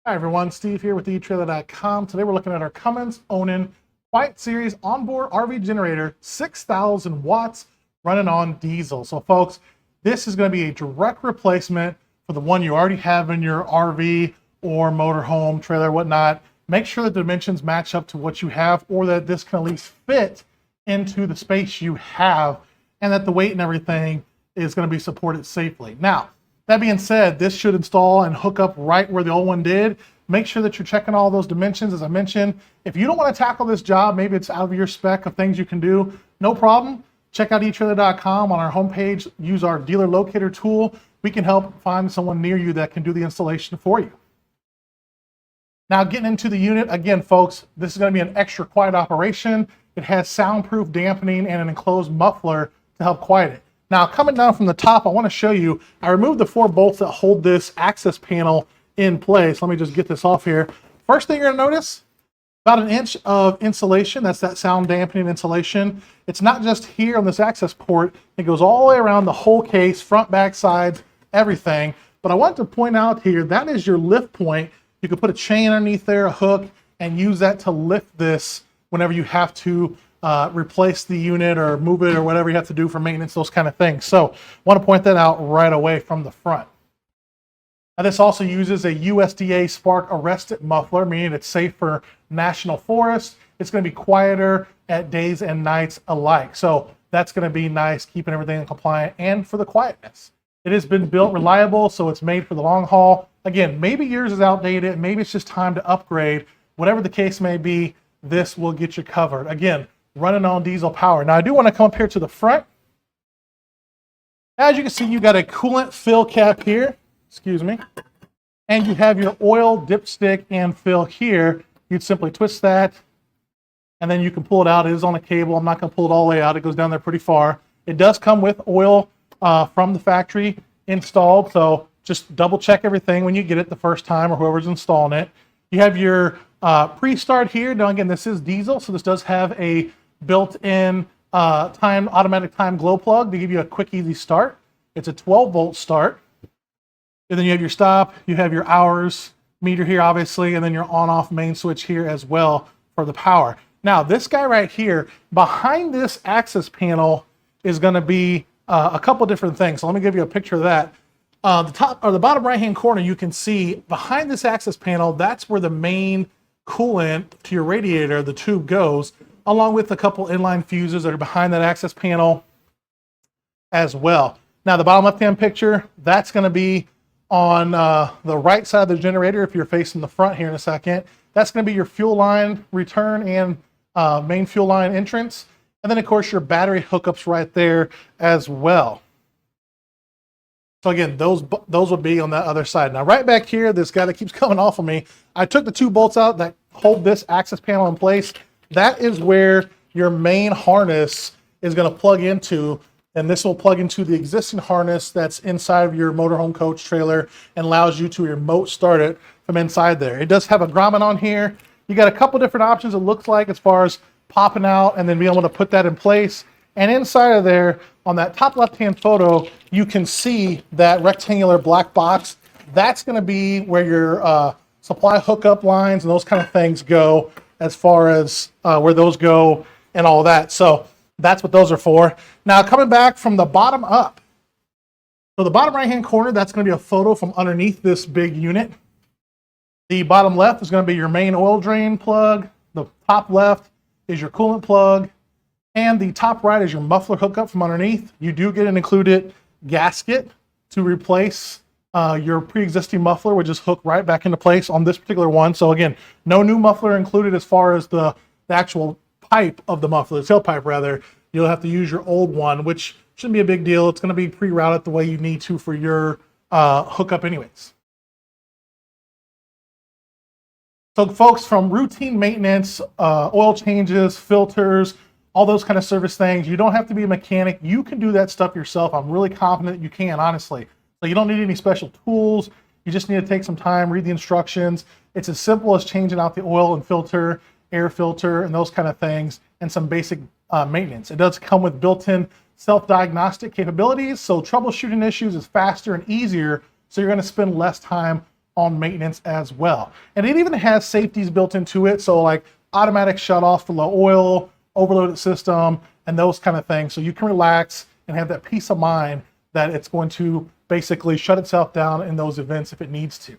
Hi everyone, Steve here with etrailer.com. Today we're looking at our Cummins Onan Quiet Series onboard RV generator, 6,000 watts, running on diesel. So folks, this is going to be a direct replacement for the one you already have in your RV or motorhome, trailer, whatnot. Make sure that the dimensions match up to what you have, or that this can at least fit into the space you have, and that the weight and everything is going to be supported safely. Now, that being said, this should install and hook up right where the old one did. Make sure that you're checking all those dimensions. As I mentioned, if you don't want to tackle this job, maybe it's out of your spec of things you can do, no problem. Check out etrailer.com. On our homepage, use our dealer locator tool. We can help find someone near you that can do the installation for you. Now, getting into the unit, again, folks, this is going to be an extra quiet operation. It has soundproof dampening and an enclosed muffler to help quiet it. Now, coming down from the top, I want to show you, I removed the 4 bolts that hold this access panel in place. Let me just get this off here. First thing you're going to notice, about 1 inch of insulation. That's that sound dampening insulation. It's not just here on this access port. It goes all the way around the whole case, front, back, sides, everything. But I want to point out here, that is your lift point. You can put a chain underneath there, a hook, and use that to lift this whenever you have to replace the unit or move it or whatever you have to do for maintenance, those kind of things. So want to point that out right away from the front. Now, this also uses a USDA spark arrested muffler, meaning it's safe for national forest. It's going to be quieter at days and nights alike. So that's going to be nice, keeping everything compliant and for the quietness. It has been built reliable, so it's made for the long haul. Again, maybe yours is outdated. Maybe it's just time to upgrade. Whatever the case may be, this will get you covered. Again, running on diesel power. Now, I do want to come up here to the front. As you can see, you got a coolant fill cap here. Excuse me. And you have your oil dipstick and fill here. You'd simply twist that, and then you can pull it out. It is on a cable. I'm not going to pull it all the way out. It goes down there pretty far. It does come with oil from the factory installed, so just double check everything when you get it the first time, or whoever's installing it. You have your pre-start here. Now, again, this is diesel, so this does have a built-in automatic time glow plug to give you a quick, easy start. It's a 12-volt start. And then you have your stop, you have your hours meter here, obviously, and then your on-off main switch here as well for the power. Now, this guy right here, behind this access panel is going to be a couple different things. So let me give you a picture of that. The top or the bottom right-hand corner, you can see behind this access panel, that's where the main coolant to your radiator, the tube, goes, along with a couple inline fuses that are behind that access panel as well. Now, the bottom left-hand picture, that's going to be on the right side of the generator. If you're facing the front here in a second, that's going to be your fuel line return and main fuel line entrance. And then, of course, your battery hookups right there as well. So again, those would be on that other side. Now, right back here, this guy that keeps coming off of me, I took the 2 bolts out that hold this access panel in place. That is where your main harness is going to plug into, and this will plug into the existing harness that's inside of your motorhome, coach, trailer, and allows you to remote start it from inside there. It does have a grommet on here. You got a couple different options, it looks like, as far as popping out and then being able to put that in place. And inside of there, on that top left-hand photo, you can see that rectangular black box. That's going to be where your supply hookup lines and those kind of things go, as far as where those go and all that. So that's what those are for. Now, coming back from the bottom up. So the bottom right-hand corner, that's going to be a photo from underneath this big unit. The bottom left is going to be your main oil drain plug. The top left is your coolant plug. And the top right is your muffler hookup from underneath. You do get an included gasket to replace your pre-existing muffler, which is hooked right back into place on this particular one. So again, no new muffler included as far as the actual pipe of the muffler, the tailpipe rather. You'll have to use your old one, which shouldn't be a big deal. It's going to be pre-routed the way you need to for your hookup anyways. So folks, from routine maintenance, oil changes, filters, all those kind of service things, you don't have to be a mechanic. You can do that stuff yourself. I'm really confident you can, honestly. So you don't need any special tools. You just need to take some time, read the instructions. It's as simple as changing out the oil and filter, air filter, and those kind of things, and some basic maintenance. It does come with built-in self-diagnostic capabilities, so troubleshooting issues is faster and easier, so you're going to spend less time on maintenance as well. And it even has safeties built into it, so like automatic shut off for low oil, overloaded system, and those kind of things. So you can relax and have that peace of mind that it's going to basically shut itself down in those events if it needs to.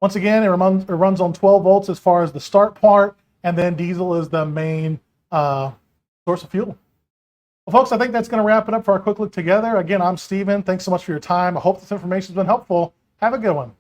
Once again, it runs on 12 volts as far as the start part, and then diesel is the main source of fuel. Well, folks, I think that's going to wrap it up for our quick look together. Again, I'm Steven. Thanks so much for your time. I hope this information has been helpful. Have a good one.